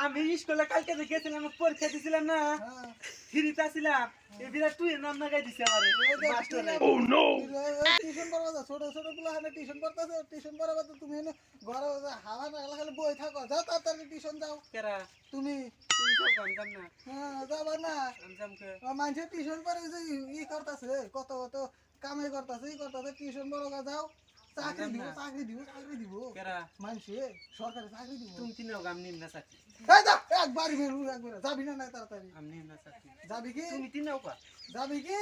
আমি স্কুলে কালকে গেছিলাম পরীক্ষা দিছিলাম না ফ্রিতে ছিলাম এবিরা তুই নাম লাগাই দিছে আমারে মাস্টারে ও নো টিউশন পড়াবা ছোট ছোট গুলো হানে টিউশন পড়তাছে টিউশন পড়াবা তো তুমি এনে ঘরে হাওয়া না খালি বই থাকো যাও তাড়াতাড়ি টিউশন যাও কেরা তুমি তুই সব গান না হ্যাঁ যাবা না আমজাম কে মানুষের টিউশন পড়ে যে ই করতেছে কত কত কামাই করতেছে ই করতেছে টিউশন পড়া যাও চাকরি দিব কেরা মানুষে সরকারি চাকরি দিব তুমি তিনও গাম নিম না চাকরি এই যা একবার মেরু একবার যাবি না তাড়াতাড়ি আমি নিম না চাকরি যাবি কি তুমি তিনও কা যাবি কি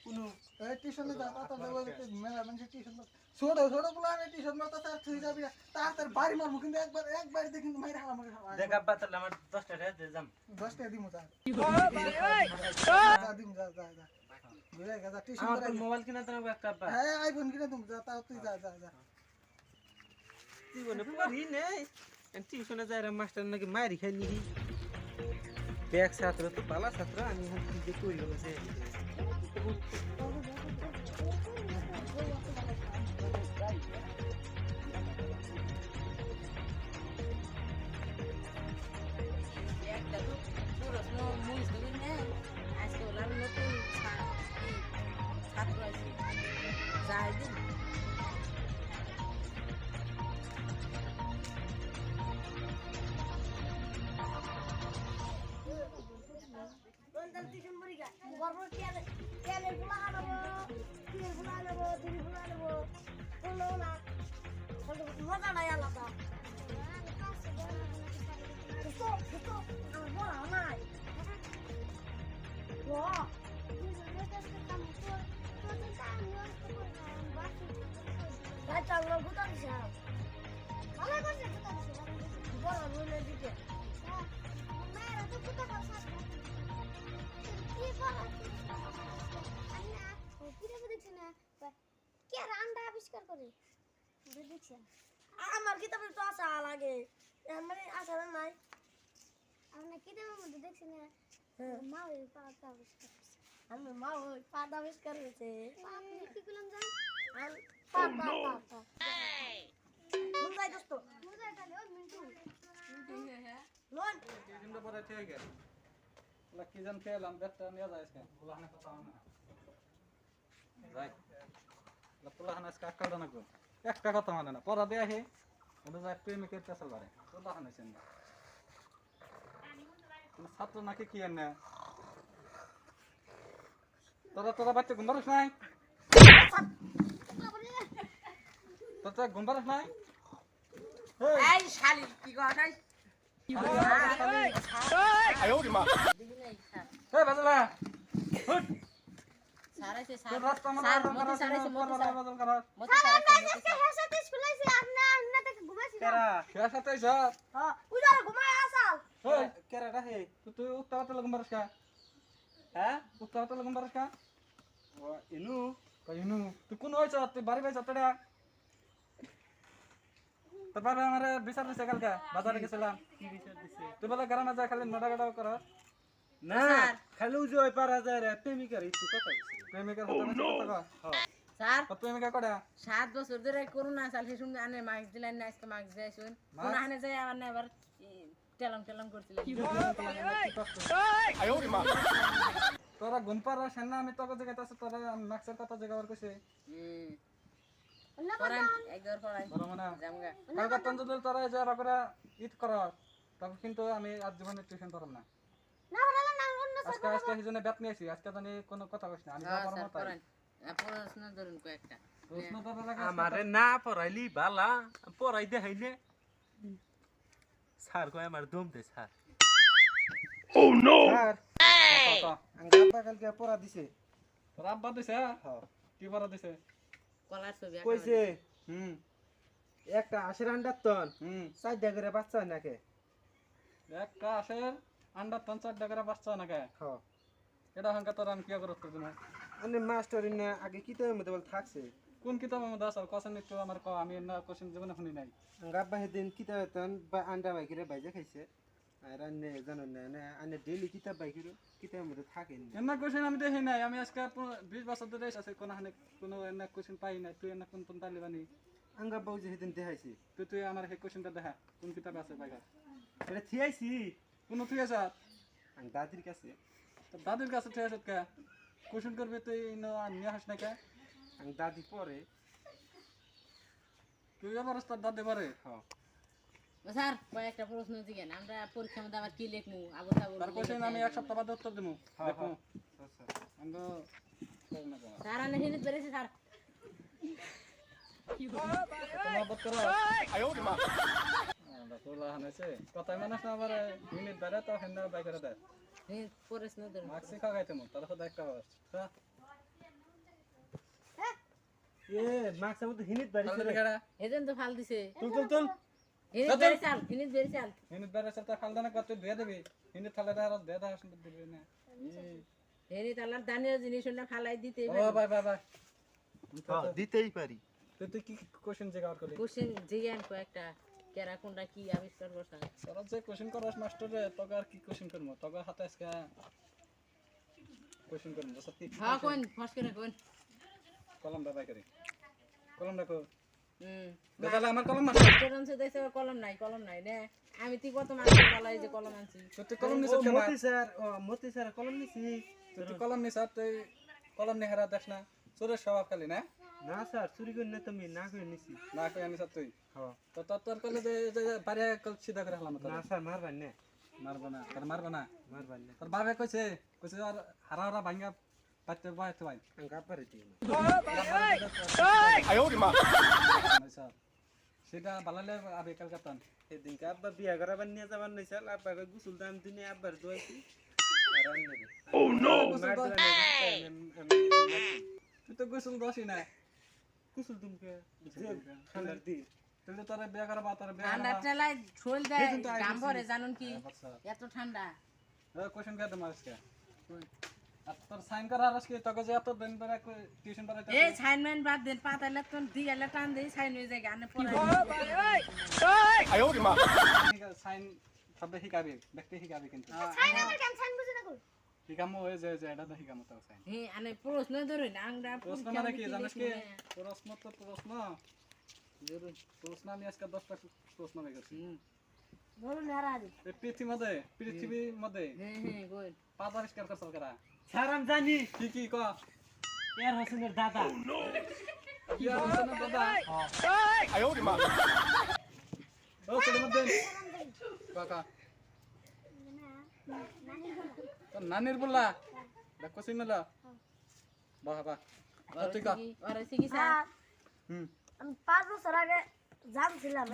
কোনো এই টিউশনে যা তাড়াতাড়ি মেলা মানুষের টিউশন ছোট ছোট গুলো আনে টিউশন মারতে আর তুই যাবি না তাড়াতাড়ি বাড়ি মারবো কিন্তু একবার দেখি মাইরা হালা মারি দেখ আব্বা তাহলে আমার 10 টাকা দে যাম 10 টাকা দিমু যা দিমু যা যা যা বুঝে গেছা টিউশন আমার করে মোবাইল কিনা তো একটা আব্বা হ্যাঁ আইফোন কিনে দিমু যা তাও তুই যা যা যা তুই বনে পড়ি নেই টিউশনে যাই রে মাস্টার নাকি মারি খাই নি ব্যাগ ছাত্র তো পালা ছাত্র আমি এখন কি যে করি বসে একটা তো পুরো মুই শুনি না আজকে ওলার নতুন ছাত্র আছে যাই দিন মজাটাই আলাদা আমার কিতাবে তো আশা লাগে মানে আশা নাই আপনার কিতাবের মধ্যে দেখছি না মা ওই পাতা আবিষ্কার করছে আমি মা ওই পাতা আবিষ্কার হয়েছে আপনি কি করলাম জান পাতা যাই দোস্ত বুঝাই তাহলে ওই মিন্টু লোন টিউশনটা পরে ঠিক আছে ওলা কি জান খেলাম ব্যাগটা নিয়ে যায় আজকে ওলা হানে কথা না যাই ওলা পোলা হানে আজকে আক্কাল না গো একটা কথা মানে না পড়া দেয়া হে ওটা যায় প্রেমিকের পেছাল বারে পোলা হানে সেন না তুমি ছাত্র নাকি কি এনে তোরা বাচ্চা ঘুমবারস নাই তোরা ঘুমবারস নাই এই শালি কি কথা দেখি নাই এই বাজলা হুট সারাইছে তোর রাস্তা মানে স্যার বদল মতি করা সারাইছে মতি বদল স্যার করা মতি সারাইছে হের সাথে স্কুলাইছি আপনি থেকে ঘুমাইছি কেরা কে সাথে যা হ্যাঁ উজারে ঘুমায় আসাল এই কেরাটা হে তুই উত্তাবাতে ঘুমবারস কা হ্যাঁ উত্তাবাতে ঘুমবারস কা ও ইনু কইনু তুই কোন হইছ তুই বাড়ি বাইছ তড়া তোর বাবা আমারে বিচার দিছে কালকে বাজারে গেছিলাম কি বিচার দিছে তুই বলে গ্রামে যা খালি নডা গডা কর না খালি জয় পারা যায় রে প্রেমিকার একটু কথা বলছি প্রেমিকার হতে কথা স্যার কর প্রেমিকা কড়া 7 বছর ধরে করোনা চাল সে শুনে আনে মাস্ক দিলেন না আজকে মাস্ক দেয় শুন কোন আনে যায় আবার না আবার টেলং করছিলেন তোরা ঘুম পারা সেনা আমি তোকে জায়গাতে তোরা মাক্সের কথা জায়গাবার কইছে পড়ান একবার পড়ান বড় মানে জামগা কালকে তঞ্জুল তোরা যা বাকরা ঈদ কর তবে কিন্তু আমি আজ জীবনে টিউশন পড়াম না না হলো না অন্য আজকে হিজনে ব্যাট নিয়েছি আজকে জানি কোনো কথা কইছ না আমি যা হ্যাঁ পড়াম স্যার তাই পড়ান পড়াশোনা ধরুন কয়েকটা প্রশ্ন তোরা লাগা আমারে না পড়াইলি বালা পড়াই দে হাইনে স্যার কয় আমার দম দে স্যার ও নো স্যার আঙ্গাপা কালকে পড়া দিছে রাব্বা দিছে হ্যাঁ কি পড়া দিছে কলার ছবি আঁকা কইছে হুম একটা 80 আন্ডার তন হুম 4 করে বাচ্চা হয় নাকে একটা আসের আন্ডা 50 টাকা বাচ্চা নাকি হ্যাঁ এটা হাঙ্কা তোরা আমি কি করতে দিন আনে মাস্টার ইনে আগে কিতাবের মধ্যে বল থাকছে কোন কিতাবের মধ্যে আছে কোশ্চেন একটু আমার কও আমি না কোশ্চেন জীবনে শুনি নাই আঙ্গাপা হেদিন কিতাবে তন বা আন্ডা বাইকিরে বাইজা খাইছে আর আনে জানো না আনে ডেইলি কিতাব বাইকিরে কিতাবের মধ্যে থাকে এনা কোশ্চেন আমি দেখি নাই আমি আজকে 20 বছর ধরে আছে কোন হানে কোন এনা কোশ্চেন পাই নাই তুই এনা কোন কোন তালিবানি আঙ্গাপা যে হেদিন দেখাইছে তুই আমার হে কোশ্চেনটা দেখা কোন কিতাবে আছে বাইগা এটা থিয়াইছি কোনো তুই আছে আমি দাদির কাছে তোর দাদির কাছে তুই আছে কে কোশ্চেন করবি তুই নিয়ে হাস না কে আমি দাদি পরে তুই আবার তোর দাদি পারে হ্যাঁ ও স্যার কয়েকটা প্রশ্ন জিজ্ঞেন আমরা পরীক্ষার মধ্যে আবার কি লিখবো আবু তার কোশ্চেন আমি এক সপ্তাহ বাদে উত্তর দেবো হ্যাঁ দেখো হ্যাঁ স্যার আমি তো করি না কেন। স্যার আনে হিনিত বেরিয়েছে স্যার তোমার বত করো তোলা হানাইছে কথাই মানুষ না আবার মিনিট বেড়ে তো হেন বাই করে দেয় হিনিত প্রশ্ন ধরুন মার্কসি খাগাইতে মো তার সাথে একটা বাস এ মাক্স মধ্যে হিনিত বাড়ি তাহলে কেডা এজন তো ফাল দিছে তুল তুল তুল হিনিত বেরিয়ে চাল হিনিত বেরিয়ে চাল মিনিট বেড়ে সাথে খালদানা কত ধুয়ে দেবি মিনিট থালে আর ধুয়ে দেওয়া শুনতে দিবি না হিনিত আল্লাহর দানীয় জিনিস না ফালাই দিতে ও বাই বাই বাই হ্যাঁ দিতেই পারি তুই কি কোশ্চেন জিজ্ঞাসা করলি কোশ্চেন জিজ্ঞান কয়েকটা কেরা কোনটা কি আবিষ্কার করছে সারা যে কোশ্চেন করস মাস্টার রে তোকে আর কি কোশ্চেন করবো তোকে হাতে আজকে কোশ্চেন করবো সত্যি হ্যাঁ কোন ফস করে কোন কলম বাই করি কলম রাখো হুম দেখালে আমার কলম না মাস্টার আনছে দেখছে কলম নাই না আমি তুই কত মাস্টার বলাই যে কলম আনছি তুই কলম নিছ কেন মতি স্যার কলম নিছি তুই কলম নিছ তুই কলম নি হারা দেখ না চোরের স্বভাব খালি না না স্যার চুরি করে না তুমি না করে নিছি না কই আনিস তুই হ্যাঁ তো তোর কলে যে বাড়ি কল সিধা করে হলাম তোর না স্যার মারবেন না মারবো না তোর মারবো না মারবেন না তোর বাবা কইছে আর হারা হারা ভাঙ্গা পাইতে বাইতে ভাই আমি কাপারে দিই সেটা বালালে আবে কাল কাতান সেদিনকে আব্বা বিয়া করাবার নিয়ে যাবার নাই স্যার আব্বাকে গোসল দাম দিনে আব্বার দোয়াইছি তুই তো গোসল দোষই না গোসল তুমি ঠান্ডার দিন তুই তোর বিয়া করাবা তোর বিয়া ঠান্ডা টেলায় শোল দেয় গাম ভরে জানুন কি এত ঠান্ডা কোশ্চেন কে তোমার আজকে আর তোর সাইন করার আজকে তোকে যে এত দিন ধরে টিউশন পড়াইতে এই সাইনমেন্ট বাদ দেন পাতালে তো দিগালে টান দেই সাইন হয়ে যায় গানে পড়াই সাইন সব শিকাবি দেখতে শিকাবি কিন্তু ছাই না কেন ছাই বুঝে না কই শিকামো হয়ে যায় এটা তো শিকামো তো সাইন হে আনে প্রশ্ন ধরুন আংরা প্রশ্ন মানে কি জানিস কি প্রশ্ন তো প্রশ্ন জরুর প্রশ্ন আমি আজকে 10টা প্রশ্ন রেখেছি বলুন আর আজ এই পৃথিবীর মধ্যে হ্যাঁ কই পাত আবিষ্কার করছল কারা স্যার আমি জানি কি ক এর হোসেনের দাদা কি আছে না দাদা ও কোন মধ্যে কাকা তো নানির বললা দেখো সিনলা বাহ বাহ তুই কা ওরে কি স্যার হুম আমি 5 বছর আগে জানছিলাম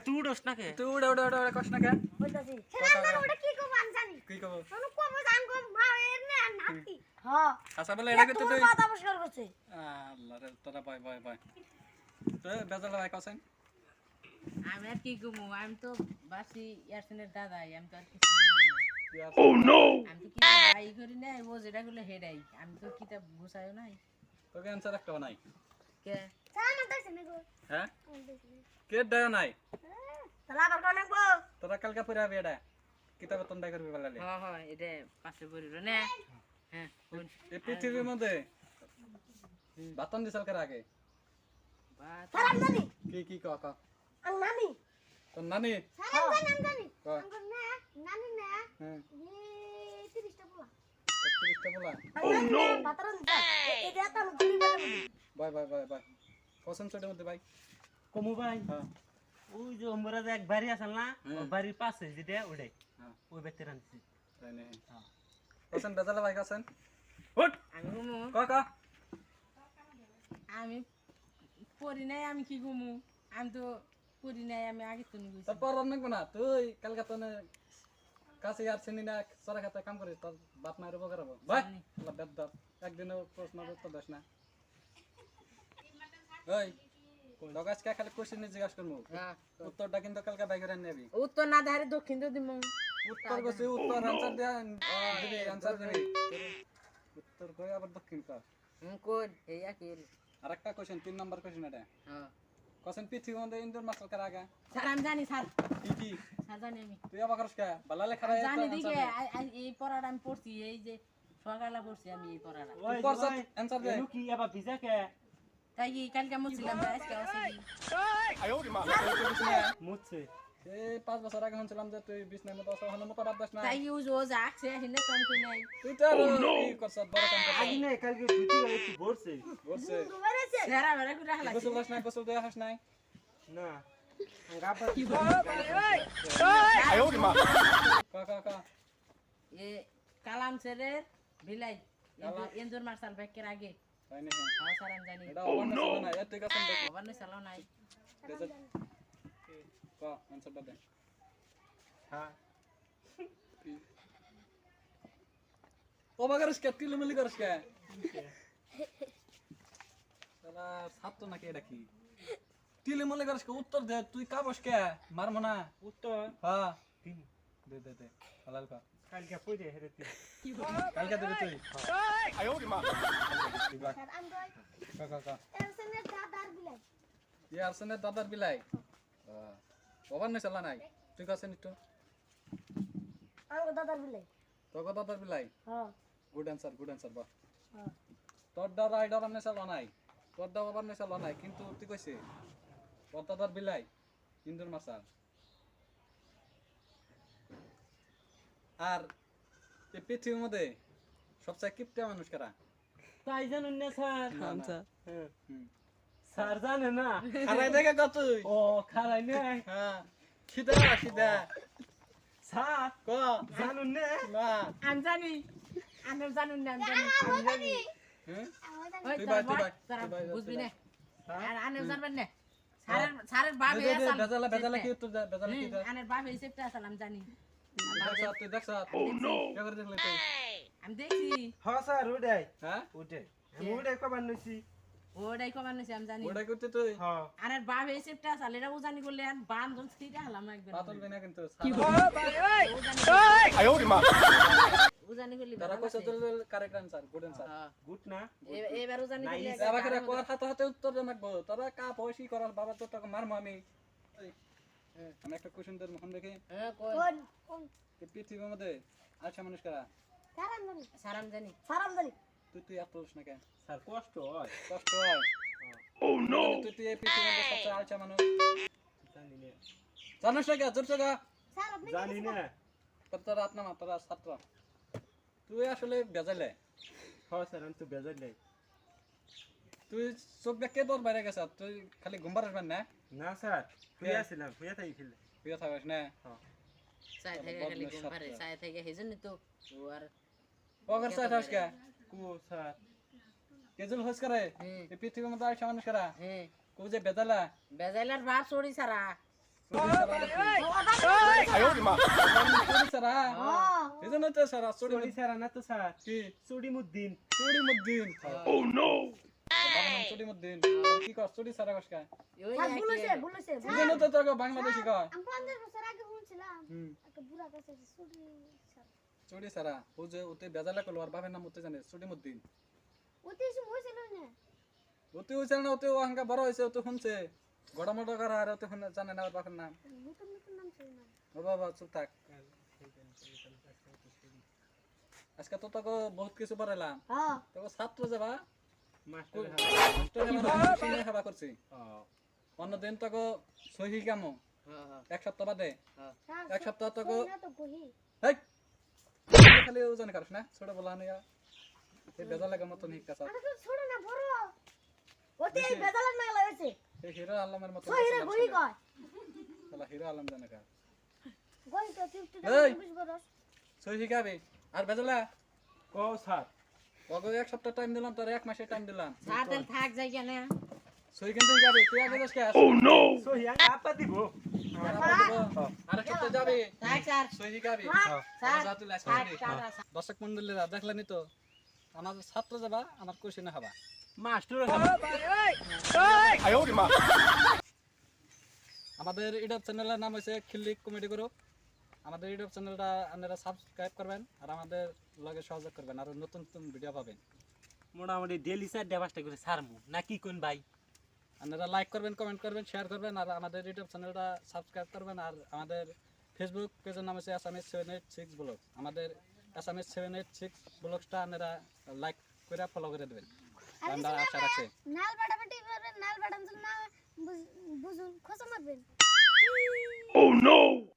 তুই উড়োস না কে তুই উড়ে কষ্ট না কে বলতাছি খেলা ওটা কি কব আমি জানি কি কব কোন কব জান কব মা এর না নাতি হ্যাঁ আচ্ছা বলে এটা করতে তুই মাথা পরিষ্কার করছে আল্লাহ রে তোরা বাই বাই বাই তো বেজাল ভাই কাছেন আমি আর কি ঘুমু আমি তো বাসি ইয়ারসেনের দাদাই আমি তো আর কিছু আমি তো কি ভাই করি না ও যেটা গুলো হেডাই আমি তো কিতাব গুছাইও নাই তোকে অ্যানসার একটা নাই কে সারা মাথা আছে গো হ্যাঁ কে দেয় নাই তালা আবার কোন গো তোরা কালকে পড়ে আবি এটা কিতাব তন্দাই করবি বলালে হ্যাঁ হ্যাঁ এটা পাশে পড়িল না হ্যাঁ কোন এই পৃথিবীর মধ্যে বাতন দিছাল কার আগে বাত সারা জানি কি ক আর নানি তোর নানি সারা জানি আমি জানি ক আঙ্গুর না নানি না হ্যাঁ 30টা পোলা 31টা বলা বাতারন এটা তো আমি গুলি করে bye bye bye bye question সেটার মধ্যে ভাই কমু ভাই হ্যাঁ ওই যে আমরা যে এক বাড়ি আছে না ওই বাড়ির পাশে যেটা ওটাই হ্যাঁ ওই ব্যক্তি রাখছি তাই নেই কোশ্চেন বেজাল ভাই কাছেন আমি ঘুমু ক আমি পড়ি নাই আমি কি ঘুমু আমি তো পড়ি নাই আমি আগে তো নিয়ে গেছি তারপর অনেক না তুই কালকে তো কাছে আর চিনি না সরা খাতে কাম করিস তোর বাপ মায়ের উপকার হবো ভাই বেদ দাও একদিনও প্রশ্ন উত্তর দাস না ওই লগাস কে খালি কোশ্চেন জিজ্ঞাসা করবো হ্যাঁ উত্তরটা কিন্তু কালকে বাইক করে নেবি উত্তর না ধারে দক্ষিণ তো দিমু উত্তর কইছি উত্তর আনসার দিবি আনসার দিবি উত্তর কই আবার দক্ষিণ কর কোন এই আকিল আরেকটা কোশ্চেন 3 নাম্বার কোশ্চেন এটা হ্যাঁ কোশ্চেন পৃথিবীর মধ্যে ইন্দুর মাস্টার কার আগে স্যার আমি জানি স্যার কি স্যার জানি আমি তুই আবার করস কে বালালে খারাপ জানি দিকে এই পড়াটা আমি পড়ছি এই যে সকালে পড়ছি আমি এই পড়াটা ওই পড়ছ আনসার দে কি আবার ভিজা কে তাই কি কালকে মুছিলাম আজকে আছে কি মুছছে এই 5 বছর আগে শুনছিলাম যে তুই বিছনার মতো আছো হলো মতো বাদ দাস না তাই ইউজ ও যাচ্ছে হিনে কাম কই নাই তুই তো কি করছ বড় কাম করছ আজ না কালকে দুটি গাড়ি একটু ভরছে বলছে সেরা বেরা করে হালা গোসল দাস না গোসল দেয়া হাস নাই না গাবা কি কা এ কালাম সেরের বিলাই ইন্দুর মার্শাল ব্যাকের আগে তাই না হাও সারাম জানি এটা অন্য ছিল না এত কাছে দেখ ওভার চালাও নাই কা আনসারটা দে হ্যাঁ ও বাগারস কে কিলো মিলি করস কে সালা ছাত্র নাকি এটা কি তিলে মলে করস কে উত্তর দে তুই কা বস কে মারমো না উত্তর হ্যাঁ তিন দে হালাল কা কালকে পড়ে হেরেতে কালকে দেবে তুই স্যার আমি কই কা এরসনের দাদার বিলাই ये আর্সেনের দাদার বিলাই বাবার নাই চালা নাই তুই কাছে নিতো আমার দাদার বিলাই তোর দাদার বিলাই হ্যাঁ গুড অ্যান্সার বা হ্যাঁ তোর দা রাইডার আমনে চালা নাই তোর দা বাবার নাই চালা নাই কিন্তু তুই কইছে তোর দাদার বিলাই ইন্দুর মাসাল আর এই পৃথিবীর মধ্যে সবচেয়ে কিপটে মানুষ কারা তাই জানুন না স্যার না, না। হ্যাঁ। হুম। স্যার জানে না খারাই দেখে কত তুই ও খারাই নাই হ্যাঁ সিধা স্যার ক জানুন না না আমি জানি আমি জানুন না আমি জানি হ্যাঁ আমার দাদা ওই তুই তোর বাই, তুই বড় বাই, তোরা তুই বাই, বুঝবি তুই না হ্যাঁ? আর আনে জানবেন না সারের বাপ দে, এই দে, আসাল বেজালা কি উত্তর দে বেজালা কি দে আনের বাপ এই সেপটা আসাল আমি জানি তুই দেখছ ও নো কে করে দেখলে তুই আমি দেখছি হ্যাঁ স্যার ওটাই হ্যাঁ ওটাই আমি ওটাই কবার নইছি ওটাই কমান নিছি আমি জানি ওটা করতে তুই হ্যাঁ আনের বাপ এই সেপটা আসাল এটা উজানি করলে আর বান্ধন স্থির হলাম একবার পাতল বিনা কিন্তু উজানি করলি তারা কইছে তুই correct answer good answer good না এবার উজানি করলি Nice. তারা করে কোয়ার হাতে হাতে উত্তর জানাবো তোরা কা পয়সি করার বাবা তো টাকা মারমু আমি আমি একটা কোশ্চেন তোর মুখ দেখে হ্যাঁ কই কোন এই পৃথিবীর মধ্যে আচ্ছা মানুষ কারা সারাম জানি সারাম জানি সারাম জানি তুই এত না কেন স্যার কষ্ট হয় কষ্ট হয় ও নো তুই এই পৃথিবীর মধ্যে সবচেয়ে আচ্ছা মানুষ জানি না জানিস না কে জোর জায়গা স্যার আপনি জানি না তোর রাত না তোরা ছাত্র তুই আসলে বেজালে হ্যাঁ স্যার আমি তো বেজার নাই তুই চোখ দেখে তোর বাইরে গেছ তুই খালি ঘুমবার আসবেন না না স্যার শুয়ে কে? আসছিলাম শুয়ে থাকি ফেলে তুই থাকিস না সাই থেকে খালি ঘুম পারে সাই থেকে হেজন্য তো ও আর ওগর সাথে থাকস কে কো স্যার কেজল হস করে হুম। এই পৃথিবীর মধ্যে আচ্ছা মানুষ কারা হ্যাঁ কো যে বেজালা বেজাইলার বাপ চড়ি সারা এজন্য তো সারা চুরি স্যার না তো স্যার কি চুরি মুদ্দিন চুড়িমুদ্দিন ও নো চুড়িমুদ্দিন কি কর চুড়ি সারা কস কা ওই স্যার ভুলেছে এজন্য তো তোকে বাংলাদেশি কয় আমি 50 বছর আগে শুনছিলাম হুম একটা বুড়া কাছে ছুটি স্যার চুড়ি সারা ও যে ওতে বেজালা করলো আর বাপের নাম ওতে জানে চুড়িমুদ্দিন ওতে এসে হয়েছিল না ওতে হইছে না ওতে ও হাঙ্গা বড় হইছে ওতে শুনছে গড়ামড়া করা আর ওতে জানে না ওর বাপের নাম নতুন নতুন নাম ছিল না ও বাবা চুপ থাক আজকে তো তোকে বহুত কিছু পড়াইলাম হ্যাঁ তোকে ছাত্র যাবা মাস্টার সিনে খাবা করছি অন্যদিন তোকে সহি কামো এক সপ্তাহ বাদে স্যার এক সপ্তাহ তোকে না তো কহি হেই খালি ওজন করিস না ছোট বলা নিয়া এই বেজা লাগা মতন হিকা আরে তো ছোট না বড় ওতে বেজালার না লাগছে এই হিরো আলমের মতন সহিরে গহি কয় শালা হিরো আলম জানে কা গহি তো 50 এই! টাকা বড় সহি শিখাবি আর বেজালা কো স্যার ওকে এক সপ্তাহ টাইম দিলাম তোর এক মাসের টাইম দিলাম সার তেল থাক যাই কেন সহি কিন্তু শিখাবি তুই আগে যাস কে সহি আপা দিব আর এক সপ্তাহ যাবি থাক স্যার সহি শিখাবি স্যার যা তুই লাস থাক করবি স্যার দর্শক মন্ডলীরা দেখলেনি তো আমার ছাত্র যাবা আমার কোশ্চেনে খাবা মাস্টার আমাদের ইউটিউব চ্যানেলের নাম হচ্ছে খিল্লিক কমেডি গ্রুপ আমাদের ইউটিউব চ্যানেলটা আপনারা সাবস্ক্রাইব করবেন আর আমাদের লগে সহযোগ করবেন আর নতুন নতুন ভিডিও পাবেন মোটামুটি ডেলি স্যার দেবাসটা করে সারমু না কি কোন ভাই আপনারা লাইক করবেন কমেন্ট করবেন শেয়ার করবেন আর আমাদের ইউটিউব চ্যানেলটা সাবস্ক্রাইব করবেন আর আমাদের ফেসবুক পেজের নাম হচ্ছে আসামিজ 786 ব্লগ আমাদের আসামিজ 786 ব্লগটা আপনারা লাইক করে ফলো করে দেবেন আমরা আশা রাখছি নাল বাটাবাটি করবেন নাল বাটাম না বুঝুন খোসা মারবেন যায়